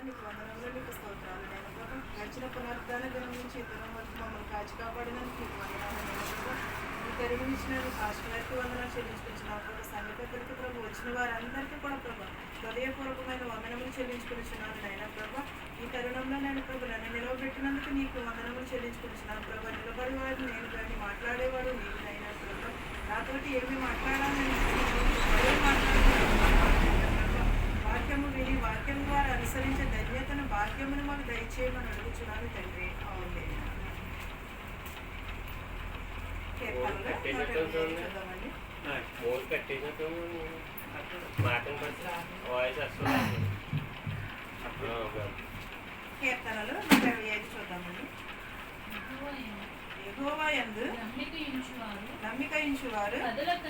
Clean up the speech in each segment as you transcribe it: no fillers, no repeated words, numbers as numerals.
నీకు వందనములు, నీకు స్తోత్రాలు నేను ప్రభు. గడిచిన పునరుద్ధాన దినం నుంచి ఈ దినం వరకు మమ్మల్ని కాచి కాపాడినందుకు నీకు వందనాలు నేను ప్రభు. ఈ తెరువించిన పాస్టర్ గారికి వందనాలు చెల్లించుకుంటున్నావు ప్రభు. సంఘ పెద్దలకు ప్రభు, వచ్చిన వారందరికీ కూడా ప్రభు హృదయపూర్వకమైన వందనములు చెల్లించుకుంటున్నాను నాయన ప్రభు. ఈ తరుణంలో నేను ప్రభు నన్ను నిలవబెట్టినందుకు నీకు వందనములు చెల్లించుకుంటున్నాను ప్రభు. నిలబడేవాడు నేను కానీ మాట్లాడేవాడు నీవు నాయన ప్రభు. నాతోటి ఏమి మాట్లాడాలని వాక్యము విని వాక్యం ద్వారా అనుసరించే ధన్యతను భాగ్యమును మాకు దయచేయమని అడుగుచున్నాను తండ్రి. అవును కీర్తనలు 125 చూద్దామండి. యెహోవా యందు నమ్మిక ఇంచువారు కదలక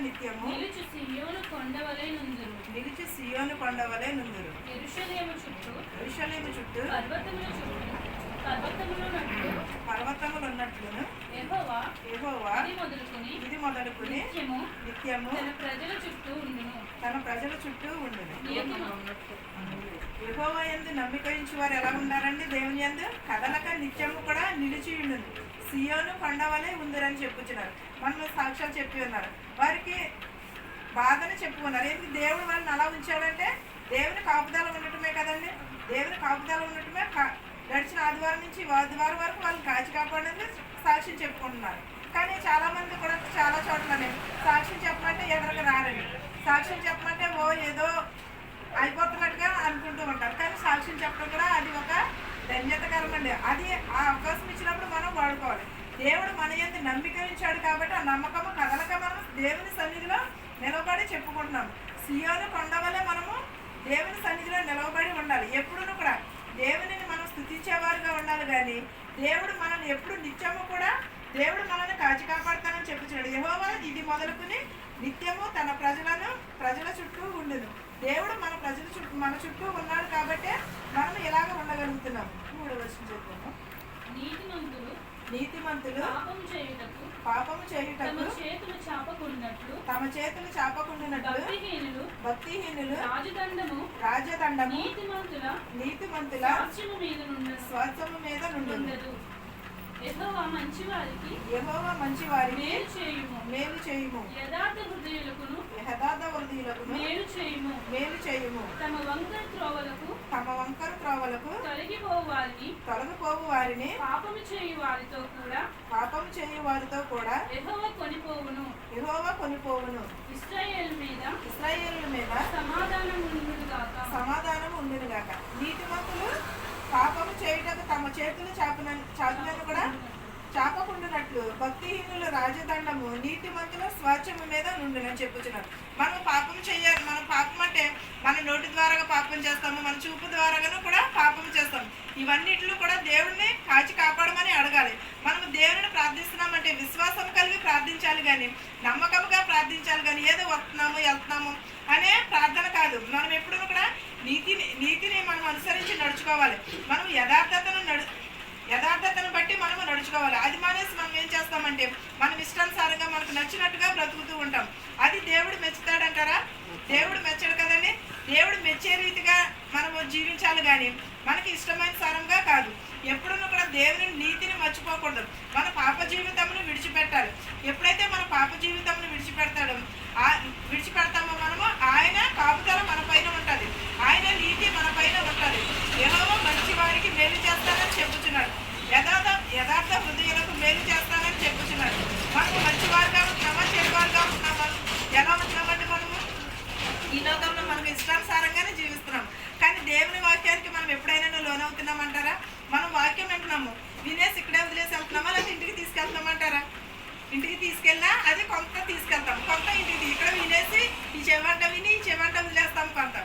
నిత్యము నిలిచి సియోను కొండవలె నుందురు. యెరూషలేము చుట్టూ పర్వతములున్నట్లును యెహోవా ఇది మొదలుకొని నిత్యము తన ప్రజల చుట్టూ ఉండును. యెహోవా యందు నమ్మిక ఇంచువారు ఎలా ఉన్నారండి? దేవుని యందు కదలక నిత్యము కూడా నిలిచి ఉండును. సియోను కొండవలే ఉందిరని చెప్పుచున్నారు. మనం సాక్ష్యాలు చెప్పి ఉన్నారు. వారికి బాధను చెప్పుకున్నారు. ఏంటి దేవుడు వాళ్ళని అలా ఉంచాడంటే దేవుని కాపుదల ఉండటమే కదండి. దేవుని కాపుదల ఉండటమే గడిచిన ఆదివారం నుంచి ఆదివారం వరకు వాళ్ళు కాచి కాపాడని సాక్ష్యం చెప్పుకుంటున్నారు. కానీ చాలామంది కూడా చాలా చోట్లనే సాక్ష్యం చెప్పమంటే ఎదురుగా రారండి. సాక్ష్యం చెప్పమంటే ఏదో అయిపోతున్నట్టుగా అనుకుంటూ ఉంటారు. కానీ సాక్ష్యం చెప్పడం కూడా అది ఒక ధన్యతకరం అండి. అది ఆ అవకాశం ఇచ్చినప్పుడు మనం వాడుకోవాలి. దేవుడు మన యందు నమ్మిక ఉంచాడు కాబట్టి ఆ నమ్మకము కదలక మనం దేవుని సన్నిధిలో నిలబడి చెప్పుకుంటున్నాము. సియోను కొండ వల్లే మనము దేవుని సన్నిధిలో నిలవబడి ఉండాలి. ఎప్పుడూ కూడా దేవునిని మనం స్తుతించేవారుగా ఉండాలి. కానీ దేవుడు మనల్ని ఎప్పుడు నిత్యము కూడా దేవుడు మనల్ని కాచి కాపాడుతానని చెప్పుచున్నాడు. యెహోవా ఇది మొదలుకుని నిత్యము తన ప్రజల చుట్టూ ఉండును. దేవుడు మన చుట్టూ ఉన్నాడు కాబట్టి మనం ఇలాగ ఉండగలుగుతున్నాం. 3వ వచనం చెప్తాము. నీతిమంతులు పాపము చేయుటకు తమ చేతులు చాపకుండునట్లు భక్తిహీనులు రాజదండము నీతిమంతుల స్వాస్థ్యము మీద నుండును. యెహోవా మంచివారికి మేలు చేయుము యథార్థ హృదయులకు మేలు చేయుము. తమ వంకర త్రోవలకు తొలగిపోవు వారిని పాపము చేయు వారితో కూడా యెహోవా కొనిపోవును. ఇశ్రాయేలు మీద సమాధానం ఉండునుగాక. నీతిమంతులు పాపము చేయుటకు తమ చేతులు చాపినను కూడా చాపకుండునట్లు భక్తిహీనులు రాజదండము నీతిమంతుల స్వాచ్ఛము మీద నుండునని చెప్పుచున్నారు. మనం పాపం చేయాలి. మనం పాపం అంటే మన నోటి ద్వారా పాపం చేస్తాము, మన చూపు ద్వారాగాను కూడా పాపం చేస్తాము. ఇవన్నిటిలో కూడా దేవుడిని కాచి కాపాడమని అడగాలి. మనం దేవుడిని ప్రార్థిస్తున్నామంటే విశ్వాసం కలిగి ప్రార్థించాలి, కానీ నమ్మకంగా ప్రార్థించాలి. కానీ ఏదో వస్తున్నాము వెళ్తున్నాము అనే ప్రార్థన కాదు. మనం ఎప్పుడూ కూడా నీతిని మనం అనుసరించి నడుచుకోవాలి. మనం యథార్థతను బట్టి మనము నడుచుకోవాలి. అది మానేసి మనం ఏం చేస్తామంటే మనం ఇష్టానుసారంగా మనకు నచ్చినట్టుగా బ్రతుకుతూ ఉంటాం. అది దేవుడు మెచ్చుతాడంటారా? దేవుడు మెచ్చడు కదండి. దేవుడు మెచ్చే రీతిగా మనము జీవించాలి, కానీ మనకి ఇష్టమైన సారంగా కాదు. ఎప్పుడూ కూడా దేవుని నీతిని మర్చిపోకూడదు. మన పాప జీవితంను విడిచిపెట్టాలి. ఎప్పుడైతే మన పాప జీవితంను విడిచిపెడతామో మనము ఆయన కాపుదల మన పైన ఉంటుంది. ఆయన నీతి మన పైన ఉంటుంది. యెహోవా మంచి వారికి మేలు చేస్తానని చెప్పుచున్నాడు. యథార్థ హృదయులకు మేలు చేస్తానని చెప్పుచున్నాడు. మనము మంచివారుగా ఉంటున్నామా చెడువారుగా ఉంటున్నామా? ఎలా ఉంటున్నామంటే మనము ఈ లోకంలో మనం ఇష్టానుసారంగానే జీవిస్తున్నాం. కానీ దేవుని వాక్యానికి మనం ఎప్పుడైనా లోనవుతున్నామంటారా? మనం వాక్యం వింటున్నాము, వినేసి ఇక్కడే వదిలేసి వెళ్తున్నామా, లేకపోతే ఇంటికి తీసుకెళ్తున్నామంటారా? ఇంటికి తీసుకెళ్ళినా అది కొంత తీసుకెళ్తాం, కొంత ఇంటికి ఇక్కడ వినేసి ఈ చెవంట విని ఈ చెవంట వదిలేస్తాం, కొంత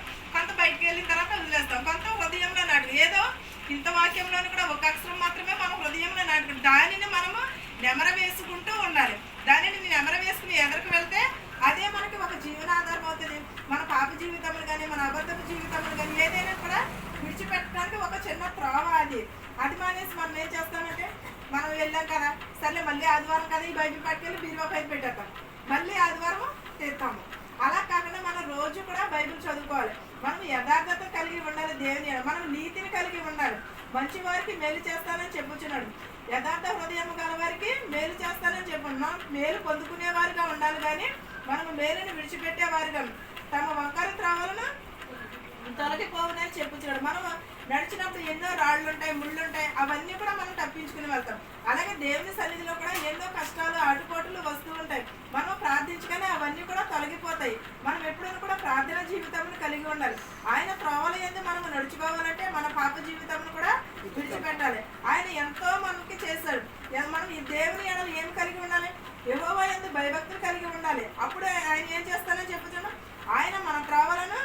బయటకు వెళ్ళిన తర్వాత వదిలేస్తాం, కొంత హృదయంలో నాటు. ఏదో ఇంత వాక్యంలోని కూడా ఒక అక్షరం మాత్రమే మనం హృదయంలో నాటుకుంటాం. దానిని మనము నెమర వేసుకుంటూ ఉండాలి. దానిని నెమర వేసుకుని ఎదరికి వెళ్తే అదే మనకి ఒక జీవనాధారం అవుతుంది. మన పాప జీవితములు కానీ మన అబద్ధపు జీవితములు కానీ ఏదైనా కూడా విడిచిపెట్టడానికి ఒక చిన్న త్రోవ అది మానేసి మనం ఏం చేస్తామంటే మనం వెళ్ళాం కదా, సర్లే మళ్ళీ ఆదివారం కదా ఈ బైబిల్ పట్టుకెళ్ళి బీరువా పైన పెట్టేస్తాం, మళ్ళీ ఆదివారం తెస్తాము. అలా కాకుండా మనం రోజు కూడా బైబిల్ చదువుకోవాలి. మనం యథార్థత కలిగి ఉండాలి దేవుని మనం నీతిని కలిగి ఉండాలి. మంచి వారికి మేలు చేస్తానని చెప్పుచున్నాడు. యథార్థ హృదయం గల వారికి మేలు చేస్తానని చెప్పు. మనం మేలు పొందుకునేవారుగా ఉండాలి, కానీ మనం మేలుని విడిచిపెట్టేవారుగా తమ వంకర త్రావలను తొలగిపోవునని చెప్పుచున్నాడు. మనం నడిచినప్పుడు ఎన్నో రాళ్ళు ఉంటాయి, ముళ్ళు ఉంటాయి, అవన్నీ కూడా మనం తప్పించుకుని వెళ్తాం. అలాగే దేవుని సన్నిధిలో కూడా ఎన్నో కష్టాలు ఆటుపోటులు వస్తూ ఉంటాయి. మనం ప్రార్థించగానే అవన్నీ కూడా తొలగిపోతాయి. మనం ఎప్పుడూ కూడా ప్రార్థన జీవితం కలిగి ఉండాలి. ఆయన త్రోవల యందు మనం నడుచుకోవాలంటే మన పాప జీవితం కూడా విడిచిపెట్టాలి. ఆయన ఎంతో మనకి చేశాడు. మనం ఈ దేవుని ఎడలు ఏం కలిగి ఉండాలి? యెహోవా యందు భయభక్తులు కలిగి ఉండాలి. అప్పుడు ఆయన ఏం చేస్తానని చెప్పుచున్నాడు? ఆయన మన త్రోవలను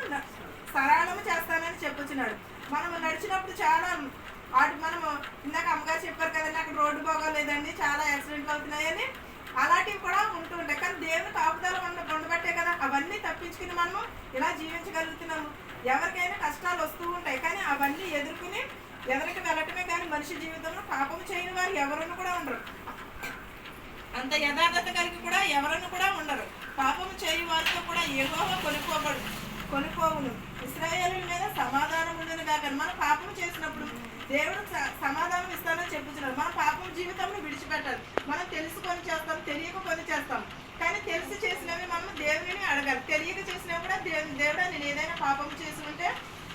సరళము చేస్తానని చెప్పుచున్నాడు. మనం నడిచినప్పుడు చాలా మనము ఇందాక అమ్మగారు చెప్పారు కదండి, అక్కడ రోడ్డు బాగోలేదండి, చాలా యాక్సిడెంట్లు అవుతున్నాయని, అలాంటివి కూడా ఉంటూ ఉంటాయి. కానీ దేవుని కాపుదల ఉండబట్టే కదా అవన్నీ తప్పించుకుని మనము ఇలా జీవించగలుగుతున్నాము. ఎవరికైనా కష్టాలు వస్తూ ఉంటాయి, కానీ అవన్నీ ఎదుర్కొని ఎదరికి వెళ్ళటమే కానీ మనిషి జీవితంలో పాపం చేయని వారు ఎవరನ್ನು కూడా ఉండరు. అంత యథార్థత కలిగి కూడా ఎవరನ್ನು కూడా ఉండరు. పాపము చేయని వారితో కూడా యెహోవా కొనుక్కోవును. ఇశ్రాయేలుల మీద సమాధానం ఉండను కాక. మనం పాపం చేసినప్పుడు దేవుడు సమాధానం ఇస్తానని చెప్పుతున్నారు. మన పాపం జీవితంలో విడిచిపెట్టాలి. మనం తెలుసుకొని చేస్తాం, తెలియక కొని చేస్తాం. కానీ తెలిసి చేసినవి మనం దేవుని అడగాలి. తెలియక చేసినవి కూడా దేవుడా నేను ఏదైనా పాపం చేసి ఉంటే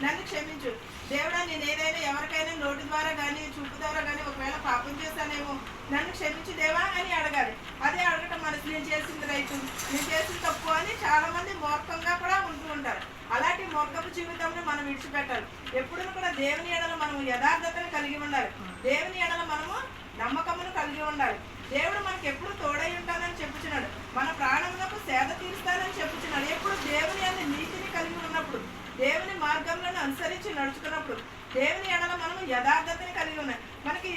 నన్ను క్షమించు, దేవుడా నేను ఏదైనా ఎవరికైనా నోటి ద్వారా కానీ చూపు ద్వారా కానీ ఒకవేళ పాపం చేశానేమో నన్ను క్షమించు దేవా అని అడగాలి. అదే అడగటం మనసు నేను చేసింది రైతు, నేను చేసింది తప్పు అని చాలా మంది మూర్ఖంగా కూడా ఉంటూ ఉంటారు. అలాంటి మూర్ఖపు జీవితంలో మనం విడిచిపెట్టాలి. ఎప్పుడూ కూడా దేవుని ఎడల మనము యథార్థతను కలిగి ఉండాలి. దేవుని ఎడల మనము నమ్మకమును కలిగి ఉండాలి. దేవుడు మనకి ఎప్పుడు తోడై ఉంటానని చెప్పుచున్నాడు. మన ప్రాణములకు సేద తీరుస్తానని చెప్పుచున్నాడు. ఎప్పుడు దేవుని అనే నీతిని కలిగి ఉన్నప్పుడు, దేవుని మార్గంలో అనుసరించి నడుచుకున్నప్పుడు, దేవుని ఎడల మనము యథార్థతని కలిగి ఉన్నాయి. మనకి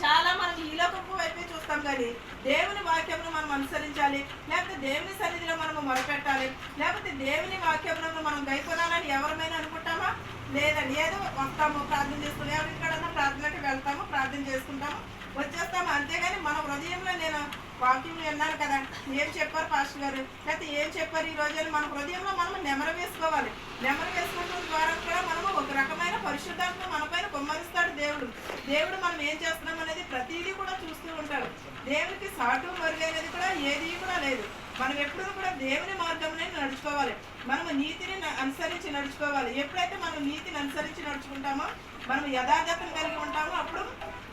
చాలా మనం ఈ లోకపు వైపే చూస్తాం, కానీ దేవుని వాక్యమును మనం అనుసరించాలి, లేకపోతే దేవుని సన్నిధిలో మనము మొరపెట్టాలి, లేకపోతే దేవుని వాక్యములను మనం గైకొనాలని ఎవరమైనా అనుకుంటామా? లేదండి. ఏదో వస్తాము, ప్రార్థన చేసుకుని ఎవరికైనా ప్రార్థనకి వెళ్తాము, ప్రార్థన చేసుకుంటాము, వచ్చేస్తాము, అంతేగాని మన హృదయంలో నేను వాక్యం విన్నాను కదా, ఏం చెప్పారు పాస్టర్ గారు, లేకపోతే ఏం చెప్పారు ఈ రోజు మన హృదయంలో మనం నెమరు వేసుకోవాలి. నెమరు వేసుకోవడం ద్వారా కూడా మనము ఒక రకమైన పరిశుద్ధాత్మ మన పైన కుమ్మరిస్తాడు దేవుడు. దేవుడు మనం ఏం చేస్తున్నాం అనేది ప్రతిదీ కూడా చూస్తూ ఉంటాడు. దేవునికి సాటు మరుగైనది కూడా ఏది కూడా లేదు. మనం ఎప్పుడూ కూడా దేవుని మార్గంలో నడుచుకోవాలి. మనము నీతిని అనుసరించి నడుచుకోవాలి. ఎప్పుడైతే మనం నీతిని అనుసరించి నడుచుకుంటామో, మనం యథార్థతను కలిగి ఉంటామో, అప్పుడు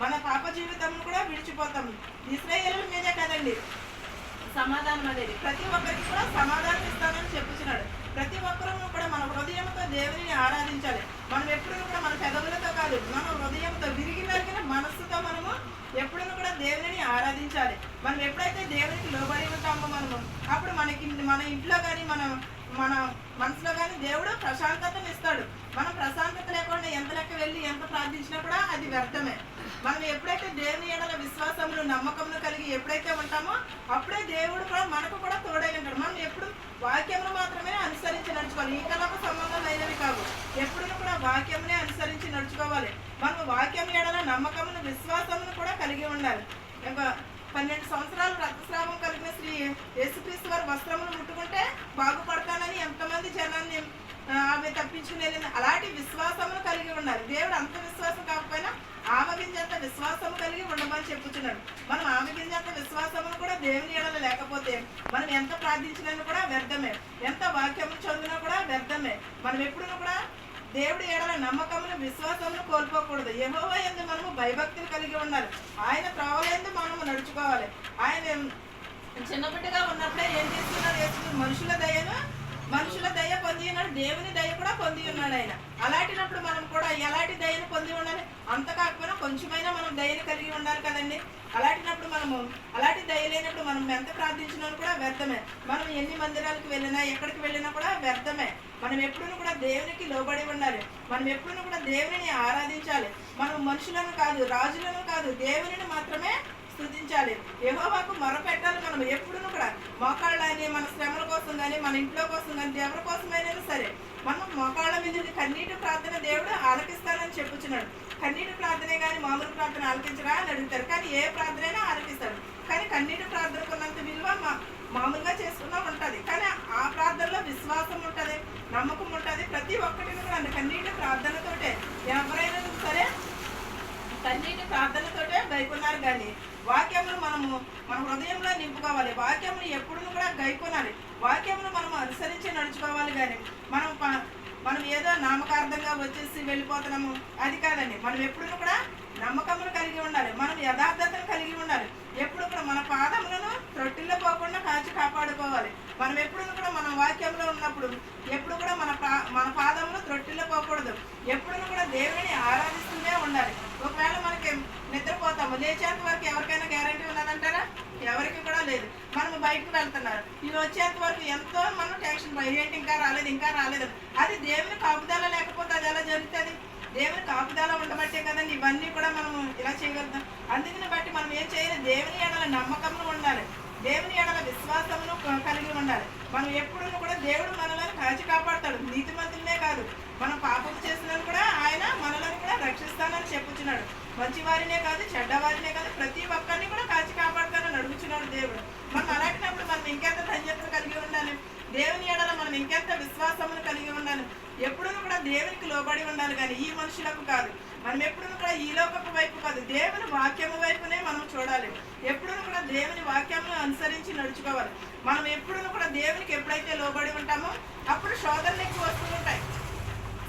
మన పాప జీవితం కూడా విడిచిపోతాము. ఇశ్రాయేలుల మీదే కదండి సమాధానం అనేది. ప్రతి ఒక్కరికి కూడా సమాధానం ఇస్తానని చెప్పుచున్నాడు. ప్రతి ఒక్కరూ కూడా మన హృదయంతో దేవుని ఆరాధించాలి. మనం ఎప్పుడూ కూడా మన పెదవులతో కాదు, మన హృదయంతో విరిగి నరిగిన మనస్సుతో మనము ఎప్పుడూ కూడా దేవుని ఆరాధించాలి. మనం ఎప్పుడైతే దేవునికి లోబడి ఉంటామో మనము, అప్పుడు మన ఇంట్లో కానీ మన మనసులో కానీ దేవుడు ప్రశాంతతను ఇస్తాడు. మనం ప్రశాంతత లేకుండా ఎంత లెక్క వెళ్ళి ఎంత ప్రార్థించినా కూడా అది వ్యర్థమే. మనం ఎప్పుడైతే దేవుని ఎడల విశ్వాసమును నమ్మకమును కలిగి ఎప్పుడైతే ఉంటామో, అప్పుడే దేవుడు కూడా మనకు కూడా తోడై ఉంటాడు. మనం ఎప్పుడు వాక్యమును మాత్రమే అనుసరించి నడుచుకోవాలి. ఈ కళకు సంబంధం అయినవి కావు. ఎప్పుడు కూడా వాక్యమునే అనుసరించి నడుచుకోవాలి. మనం వాక్యం ఎడల నమ్మకమును విశ్వాసమును కూడా కలిగి ఉండాలి. ఇంకా 12 సంవత్సరాలు రక్తస్రావం కలిగిన శ్రీ యేసుక్రీస్తు వారి వస్త్రమును ముట్టుకుంటే బాగుపడతానని ఎంతమంది జనాన్ని ఆమె తప్పించుకుని వెళ్ళింది. అలాంటి విశ్వాసమును కలిగి ఉండాలి. దేవుడు అంత విశ్వాసం కాకపోయినా ఆమగింజంత విశ్వాసము కలిగి ఉండమని చెప్పుచున్నాడు. మనం ఆమగింజంత విశ్వాసమును కూడా దేవుని ఎడల లేకపోతే మనం ఎంత ప్రార్థించినా కూడా వ్యర్థమే, ఎంత వాక్యము చదివినా కూడా వ్యర్థమే. మనం ఎప్పుడూ కూడా దేవుడి ఎడల నమ్మకమును విశ్వాసమును కోల్పోకూడదు. యెహోవా యందు మనము భయభక్తులు కలిగి ఉండాలి. ఆయన త్రోవలందు మనము నడుచుకోవాలి. ఆయన చిన్నబిడ్డగా ఉన్నప్పుడే ఏం చేస్తున్నాడు? మనుషుల దయ పొంది ఉన్నాడు, దేవుని దయ కూడా పొంది ఉన్నాడు ఆయన. అలాంటినప్పుడు మనం కూడా ఎలాంటి దయను పొంది ఉండాలి? అంత కాకపోయినా కొంచెమైనా మనం దయని కలిగి ఉండాలి కదండి. అలాంటినప్పుడు అలాంటి దయ లేనప్పుడు మనం ఎంత ప్రార్థించినా కూడా వ్యర్థమే. మనం ఎన్ని మందిరాలకు వెళ్ళినా ఎక్కడికి వెళ్ళినా కూడా వ్యర్థమే. మనం ఎప్పుడూ కూడా దేవునికి లోబడి ఉండాలి. మనం ఎప్పుడూ కూడా దేవుని ఆరాధించాలి. మనం మనుషులను కాదు, రాజులను కాదు, దేవుని మాత్రమే స్తుతించాలి. యెహోవాకు మొరపెట్టాలి. మనం ఎప్పుడూ కూడా మోకాళ్ళని మన శ్రమల కోసం కానీ మన ఇంట్లో కోసం కానీ ఎవరి కోసమైనా సరే మనం మోకాళ్ళ మీద కన్నీటి ప్రార్థన దేవుడు ఆలకిస్తానని చెప్పుచున్నాడు. కన్నీటి ప్రార్థనే కానీ మామూలు ప్రార్థన ఆలకించరా అని అడుగుతారు, కానీ ఏ ప్రార్థనైనా ఆలకిస్తాడు. కానీ కన్నీటి ప్రార్థనకు ఉన్నంత విలువ మామూలుగా చేసుకున్నా ఉంటుంది. కానీ ఆ ప్రార్థనలో విశ్వాసం ఉంటుంది, నమ్మకం ఉంటుంది. ప్రతి ఒక్కటిని కూడా కన్నీటి ప్రార్థన గైకొన్నారు కానీ వాక్యములు మన హృదయంలో నింపుకోవాలి. వాక్యములు ఎప్పుడూ కూడా గైకొనాలి. వాక్యములు మనం అనుసరించి నడుచుకోవాలి. కానీ మనం ఏదో నామకార్థంగా వచ్చేసి వెళ్ళిపోతున్నాము అది కాదండి. మనం ఎప్పుడూ కూడా నమ్మకమును కలిగి ఉండాలి. మనం యథార్థతను కలిగి ఉండాలి. ఎప్పుడు కూడా మన పాదములను త్రొట్టిల్లో పోకుండా కాచి కాపాడుకోవాలి. మనం ఎప్పుడు కూడా మన వాక్యంలో ఉన్నప్పుడు ఎప్పుడు కూడా మన పాదములు త్రొట్టిల్లో పోకూడదు. ఎప్పుడు కూడా దేవుని ఆరాధిస్తూనే ఉండాలి. ఒకవేళ మనకి నిద్రపోతాము, లేచేంత వరకు ఎవరికైనా గ్యారంటీ ఉన్నదంటారా? ఎవరికి కూడా లేదు. మనం బయటకు వెళ్తున్నారు, ఇవి వచ్చేంత వరకు ఎంతో మనం టెన్షన్, ఏంటి ఇంకా రాలేదు. అది దేవుని కాపుదల లేకపోతే అది ఎలా జరుగుతుంది? దేవుని కాపుదల ఉండబట్టే కదండి ఇవన్నీ కూడా మనం ఇలా చేయగలుగుతాం. అందుకని బట్టి మనం ఏం చేయాలి? దేవుని ఎడల నమ్మకమును ఉండాలి. దేవుని ఎడల విశ్వాసమును కలిగి ఉండాలి. మనం ఎప్పుడు కూడా దేవుడు మనలను కాచి కాపాడుతాడు. నీతిమంతులనే కాదు, మనం పాపం చేసినా కూడా ఆయన మనలను కూడా రక్షిస్తానని చెప్పుచున్నాడు. మంచివారినే కాదు, చెడ్డవారినే కాదు, ప్రతి ఒక్కరిని కూడా కాచి కాపాడుతానని అడుగుచున్నాడు దేవుడు. మనం అలాంటినప్పుడు మనం ఇంకెంత ధన్యతను కలిగి ఉండాలి. దేవుని ఎడల మనం ఇంకెంత విశ్వాసమును కలిగి ఉండాలి. ఎప్పుడూ కూడా దేవునికి లోబడి ఉండాలి, కానీ ఈ మనుషులకు కాదు. మనం ఎప్పుడూ కూడా ఈ లోకపు వైపు కాదు, దేవుని వాక్యము వైపునే మనం చూడాలి. ఎప్పుడూ కూడా దేవుని వాక్యమును అనుసరించి నడుచుకోవాలి. మనం ఎప్పుడూ కూడా దేవునికి ఎప్పుడైతే లోబడి ఉంటామో అప్పుడు శోధనలు ఎక్కువ వస్తూ ఉంటాయి,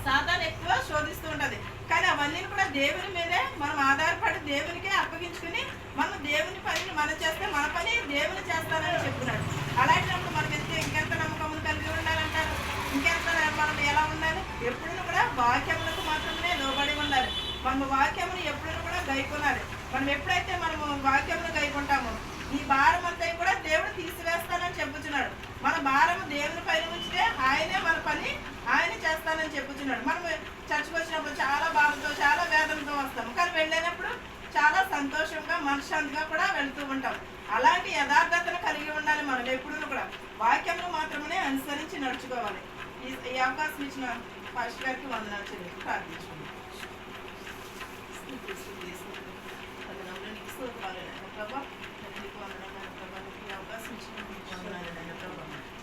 సాతాను ఎక్కువ శోధిస్తూ ఉంటుంది. కానీ అవన్నీ కూడా దేవుని మీదే మనం ఆధారపడి దేవునికే అప్పగించుకుని మనం దేవుని పనిని మనం చేస్తే మన పని దేవుని చేస్తానని చెప్తున్నాడు. అలాంటప్పుడు మనం ఇంకెంత నమ్మకమును కలిగి ఉండాలంటారు. ఇంకెంత మనం ఎలా ఉండాలి? ఎప్పుడు కూడా వాక్యములకు మాత్రమే లోబడి ఉండాలి. మనం వాక్యమును ఎప్పుడు కూడా గైకొనాలి. మనం ఎప్పుడైతే మనము వాక్యమును గైకొంటామో ఈ భారం అంతా కూడా దేవుడు తీసివేస్తానని చెప్పుచున్నాడు. మన భారము దేవుని పైన ఉంచితే ఆయనే మన పని ఆయన చేస్తానని చెప్పుచున్నాడు. మనం చర్చకు వచ్చినప్పుడు చాలా బాధతో చాలా వేదనతో వస్తాము, కానీ వెళ్ళేటప్పుడు చాలా సంతోషంగా మనశ్శాంతిగా కూడా వెళ్తూ ఉంటాం. అలాంటి యథార్థతను కలిగి ఉండాలి. మనం ఎప్పుడూ కూడా వాక్యమును మాత్రమే అనుసరించి నడుచుకోవాలి. ఈ అవకాశం ఇచ్చిన పాస్టర్ గారికి వందనాలు చెల్లి ప్రార్థించుకుంటాం.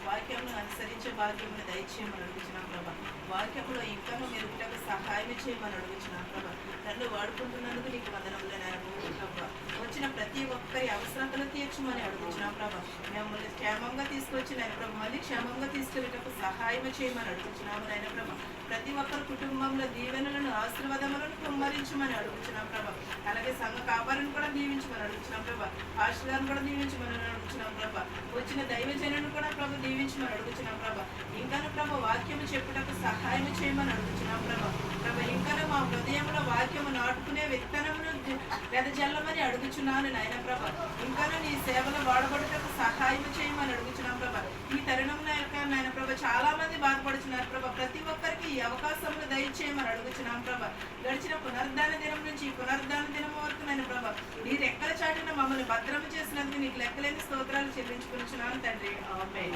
వాక్యమును అనుసరించే భాగ్యమును దయచేయమని అడుగుతున్నాం ప్రభా. వాక్యంలో ఇంకా మెరుగుటకు సహాయం చేయమని అడుగుతున్నాం ప్రభా. నన్ను వాడుకుంటున్నందుకు నీకు వందనములు ప్రభా. వచ్చిన ప్రతి ఒక్కరి అవసరతలు తీర్చమని అడుగుతున్నాం ప్రభా. మిమ్మల్ని క్షేమంగా తీసుకొచ్చి నాయన ప్రభా మళ్ళీ క్షేమంగా తీసుకెళ్ళేటకు సహాయం చేయమని అడుగుతున్నాము నాయన ప్రభా. ప్రతి ఒక్కరి కుటుంబంలో దీవెనలను ఆశీర్వాదములను కుమ్మరించమని అడుగుతున్నాం ప్రభా. అలాగే సంఘ కాపాలను కూడా దీవించమని అడుగుతున్నాం ప్రభా. ఆశీర్వాదాన్ని కూడా దీవించమని అడుగుతున్నాం ప్రభా. వచ్చిన దైవజనులను కూడా ప్రభు దీవించమని అడుగుతున్నాం ప్రభా. ఇంకాను ప్రభు వాక్యము చెప్పుటకు సహాయం చేయమని అడుగుతున్నాం ప్రభా. ఇంకాను మా హృదయంలో వాక్యము నాటుకునే విత్తనమును వెదజల్లమని అడుగుచున్నాను నాయన ప్రభా. ఇంకాను నీ సేవలో వాడబడుటకు సహాయం చేయమని అడుగుతున్నాం ప్రభా. ఈ తరుణంలో నాయన ప్రభా చాలా మంది బాధపడుతున్నారు ప్రభా. ప్రతి ఒక్కరికి ఈ అవకాశమును దయచేయమని అడుగుచున్నాం ప్రభా. గడిచిన పునరుద్ధాన దినం నుంచి పునరుద్ధాన దినం వరకు నాయన ప్రభా నీ రెక్కల చాటున మమ్మల్ని భద్రము చేసినందుకు నీకు లెక్కలేని స్తోత్రాలు చెల్లించుకుంటున్నాను తండ్రి. ఆమేన్.